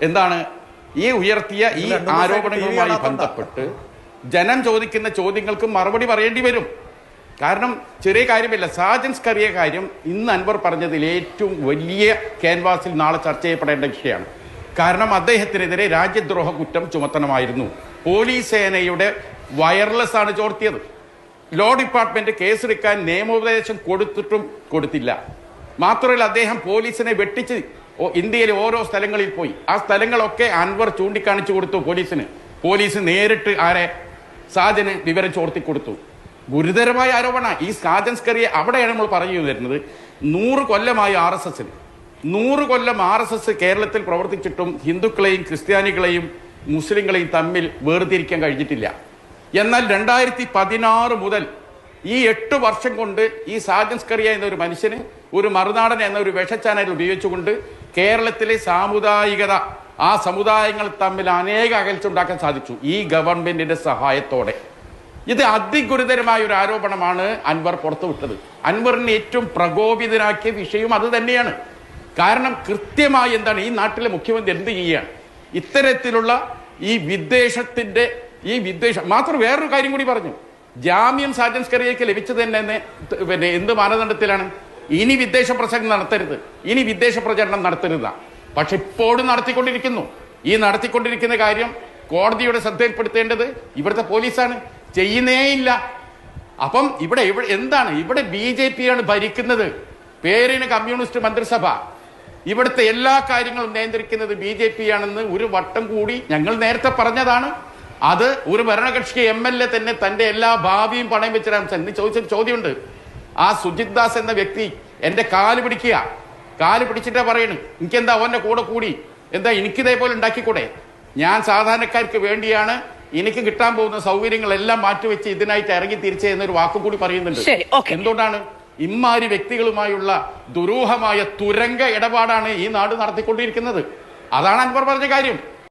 എന്താണ് ഈ ഉയർത്തിയ ഈ ആരോപണങ്ങളുമായി ബന്ധപ്പെട്ട് ജനം ചോദിക്കുന്ന ചോദ്യങ്ങൾക്ക് മറുപടി പറയേണ്ടി വരും. കാരണം ചെറിയ കാര്യമില്ല. സാജൻ സ്കറിയ കാര്യം ഇന്ന് അൻവർ പറഞ്ഞതിൽ ഏറ്റവും വലിയ ക്യാൻവാസിൽ നാളെ ചർച്ച ചെയ്യപ്പെടേണ്ട വിഷയമാണ്. കാരണം അദ്ദേഹത്തിനെതിരെ രാജ്യദ്രോഹ കുറ്റം ചുമത്തണമായിരുന്നു. പോലീസ് സേനയുടെ വയർലെസ് ആണ് ചോർത്തിയത്. ലോ ഡിപ്പാർട്ട്മെന്റ് കേസെടുക്കാൻ നിയമോപദേശം കൊടുത്തിട്ടും കൊടുത്തില്ല. മാത്രമല്ല, അദ്ദേഹം പോലീസിനെ വെട്ടിച്ച് ഇന്ത്യയിലെ ഓരോ സ്ഥലങ്ങളിൽ പോയി. ആ സ്ഥലങ്ങളൊക്കെ അൻവർ ചൂണ്ടിക്കാണിച്ചു കൊടുത്തു പോലീസിന്. പോലീസ് നേരിട്ട് സാജന് വിവരം ചോർത്തി കൊടുത്തു. ഗുരുതരമായ ആരോപണ. ഈ സാജൻ സ്കറിയ അവിടെയാണ് നമ്മൾ പറഞ്ഞു വരുന്നത്. 100 കൊല്ലമായി RSS 100 കൊല്ലം RSS കേരളത്തിൽ പ്രവർത്തിച്ചിട്ടും ഹിന്ദുക്കളെയും ക്രിസ്ത്യാനികളെയും മുസ്ലിങ്ങളെയും തമ്മിൽ വേർതിരിക്കാൻ കഴിഞ്ഞിട്ടില്ല. എന്നാൽ 2016 മുതൽ ഈ 8 വർഷം കൊണ്ട് ഈ സാജൻ സ്കറിയ എന്നൊരു മനുഷ്യന് ഒരു മറുനാടൻ എന്ന ഒരു വിഷച്ചാനൽ ഉപയോഗിച്ചുകൊണ്ട് കേരളത്തിലെ സാമുദായികത, ആ സമുദായങ്ങൾ തമ്മിൽ അനേക അകൽച്ച ഉണ്ടാക്കാൻ സാധിച്ചു ഈ ഗവൺമെന്റിന്റെ സഹായത്തോടെ. ഇത് അതിഗുരുതരമായ ഒരു ആരോപണമാണ് അൻവർ പുറത്തുവിട്ടത്. അൻവറിനെ ഏറ്റവും പ്രകോപിതനാക്കിയ വിഷയം അത് തന്നെയാണ്. കാരണം കൃത്യമായി എന്താണ് ഈ നാട്ടിലെ മുഖ്യമന്ത്രി എന്ത് ചെയ്യുകയാണ്? ഇത്തരത്തിലുള്ള ഈ വിദ്വേഷം മാത്രം. വേറൊരു കാര്യം കൂടി പറഞ്ഞു. ജാമ്യം സാജൻ സ്കറിയയ്ക്ക് ലഭിച്ചത് തന്നെ എന്ത് മാനദണ്ഡത്തിലാണ്? ഇനി വിദ്വേഷ പ്രസംഗം നടത്തരുത്, ഇനി വിദ്വേഷ പ്രചരണം നടത്തരുത്. പക്ഷെ ഇപ്പോഴും നടത്തിക്കൊണ്ടിരിക്കുന്നു. ഈ നടത്തിക്കൊണ്ടിരിക്കുന്ന കാര്യം കോടതിയുടെ ശ്രദ്ധയിൽപ്പെടുത്തേണ്ടത് ഇവിടുത്തെ പോലീസാണ്. ചെയ്യുന്നേയില്ല. അപ്പം ഇവിടെ എന്താണ്? ഇവിടെ BJP ആണ് ഭരിക്കുന്നത്. പേരിന് കമ്മ്യൂണിസ്റ്റ് മന്ത്രിസഭ. ഇവിടുത്തെ എല്ലാ കാര്യങ്ങളും നിയന്ത്രിക്കുന്നത് BJP ആണെന്ന് ഒരു വട്ടം കൂടി ഞങ്ങൾ നേരത്തെ പറഞ്ഞതാണ്. അത് ഒരു ഭരണകക്ഷി MLA തന്നെ തന്റെ എല്ലാ ഭാവിയും പണയം വെച്ചിട്ടാണ്. എന്ന് ചോദിച്ചൊരു ചോദ്യമുണ്ട്. ആ സുജിത് ദാസ് എന്ന വ്യക്തി എന്റെ കാല് പിടിക്കുക, കാല് പിടിച്ചിട്ടാ പറയണ്, എനിക്കെന്താ അവന്റെ കൂടെ കൂടി എന്താ എനിക്കിതേപോലെ ഉണ്ടാക്കിക്കൂടെ? ഞാൻ സാധാരണക്കാർക്ക് വേണ്ടിയാണ് എനിക്ക് കിട്ടാൻ പോകുന്ന സൗകര്യങ്ങളെല്ലാം മാറ്റിവെച്ച് ഇതിനായിട്ട് ഇറങ്ങി തിരിച്ചേ എന്നൊരു വാക്കുകൂടി പറയുന്നുണ്ട്. എന്തുകൊണ്ടാണ്? ഇമ്മാരി വ്യക്തികളുമായുള്ള ദുരൂഹമായ തുരങ്ക ഇടപാടാണ് ഈ നാട് നടത്തിക്കൊണ്ടിരിക്കുന്നത്. അതാണ് അൻവർ പറഞ്ഞ കാര്യം.